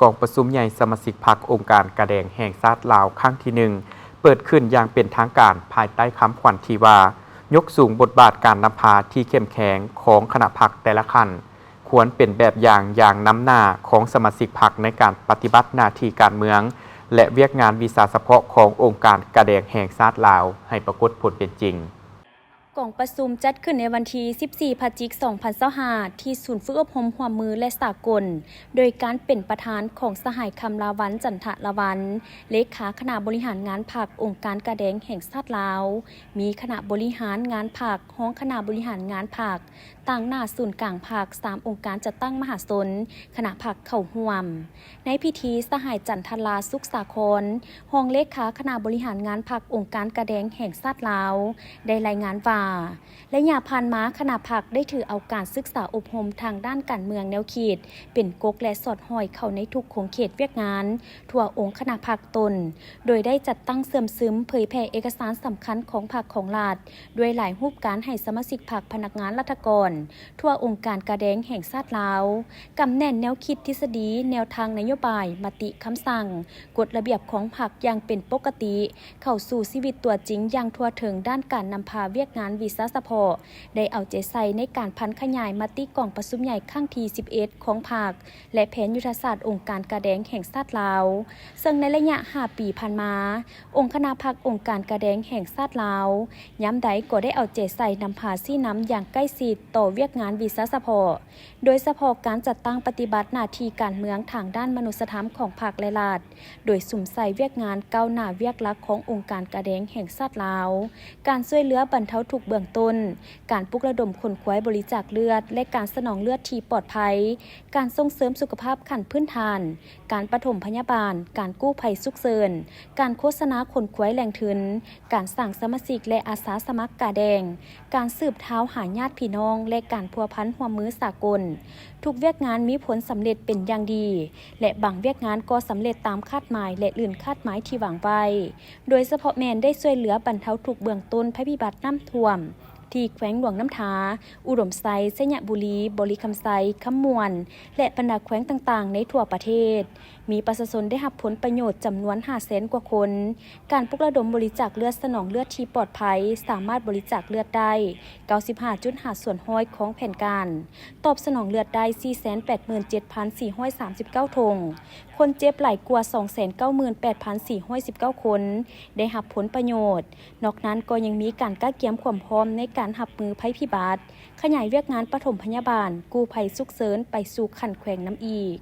กองประชุมใหญ่สมาชิกพรรคองค์การกระแดงแห่งชาติลาวครั้งที่1เปิดขึ้นอย่างเป็นทางการภายใต้คำขวัญที่ว่ายกสูงบทบาทการนำพาที่เข้มแข็งของคณะพรรคแต่ละขั้นควรเป็นแบบอย่างนำหน้าของสมาชิกพรรคในการปฏิบัติหน้าที่การเมืองและเวียกงานวิสาเฉพาะขององค์การกระแดงแห่งชาติลาวให้ปรากฏผลเป็นจริงกองประชุมจัดขึ้นในวันที่ 14 พฤศจิกายน 2025 ที่ศูนย์ฝึกอบรมหัวมือและสากล โดยการเป็นประธานของสหายคำลาวันจันทละวันเลขาคณะบริหารงานพรรคองค์การกระแดงแห่งชาติลาวมีคณะบริหารงานพรรคห้องคณะบริหารงานพรรคต่างหน้าศูนย์กลางพรรค3องค์การจัดตั้งมหาชนคณะพรรคเข้าร่วมในพิธีสหายจันทลาสุขสาครห้องเลขาคณะบริหารงานพรรคองค์การกระแดงแห่งชาติลาวได้รายงานว่าและยาพานม้าคณะพรรคได้ถือเอาการศึกษาอบรมทางด้านการเมืองแนวคิดเป็นกกและสอดห้อยเข้าในทุกโครงเขตเวียกงานทั่วองค์คณะพรรคตนโดยได้จัดตั้งเสื่อมซึมเผยแผ่เอกสารสำคัญของพรรคของรัฐด้วยหลายรูปการให้สมาชิกพรรคพนักงานราชการทั่วองค์การกระแดงแห่งชาติลาวกำแน่นแนวคิดทฤษฎีแนวทางนโยบายมติคำสั่งกฎระเบียบของพรรคอย่างเป็นปกติเข้าสู่ชีวิตตัวจริงอย่างทั่วถึงด้านการนำพาเวียกงานวิสาเฉพาะได้เอาใจใส่ในการพันขยายมติกองประชุมใหญ่ครั้งที่ 11 ของพรรคและแผนยุทธศาสตร์องค์การกระแดงแห่งชาติลาวซึ่งในระยะ 5 ปีผ่านมาองค์คณะพรรคองค์การกระแดงแห่งชาติลาวย้ำใดก็ได้เอาใจใส่นำพาซี่น้ำอย่างใกล้ชิดต่อเวียกงานวิสาเฉพาะโดยเฉพาะการจัดตั้งปฏิบัติหน้าที่การเมืองทางด้านมนุษยธรรมของพรรคและรัฐโดยสุ่มใส่เวียกงานก้าวหน้าเวียกลักขององค์การกระแดงแห่งชาติลาวการช่วยเหลือบรรเทาทุกข์เบื้องต้นการปลุกระดมคนคว้ยบริจาคเลือดและการสนองเลือดที่ปลอดภัยการส่งเสริมสุขภาพขั้นพื้นฐานการปฐมพยาบาลการกู้ภัยฉุกเฉินการโฆษณาคนคว้ยแหล่งทุนการสั่งสมาชิกและอาสาสมัครกาแดงการสืบเท้าหาญาติพี่น้องและการพัวพันหัวมือสากลทุกเวียกงานมีผลสำเร็จเป็นอย่างดีและบางเวียกงานก็สำเร็จตามคาดหมายและลื่นคาดหมายที่หวังไว้โดยเฉพาะแมนได้ช่วยเหลือบรรเทาทุกข์เบื้องต้นภัยพิบัติน้ำท่วมที่แขวงหลวงน้ำทาอุดมไซสยบุรีบริคำไซคำมวนและบรรดาแขวงต่างๆในทั่วประเทศมีประชาชนได้รับผลประโยชน์จำนวน500,000 กว่าคนการปลุกระดมบริจาคเลือดสนองเลือดที่ปลอดภัยสามารถบริจาคเลือดได้ 95.5 ส่วนห้อยของแผนการตอบสนองเลือดได้ 487,439 ธงคนเจ็บหลายกว่า 298,419 คนได้รับผลประโยชน์นอกนั้นก็ยังมีการก้าเกียมความพร้อมในการรับมือภัยพิบัติขยายเวียกงานปฐมพยาบาลกู้ภัยฉุกเฉินไปสู่ขั้นแขวงน้ำอีก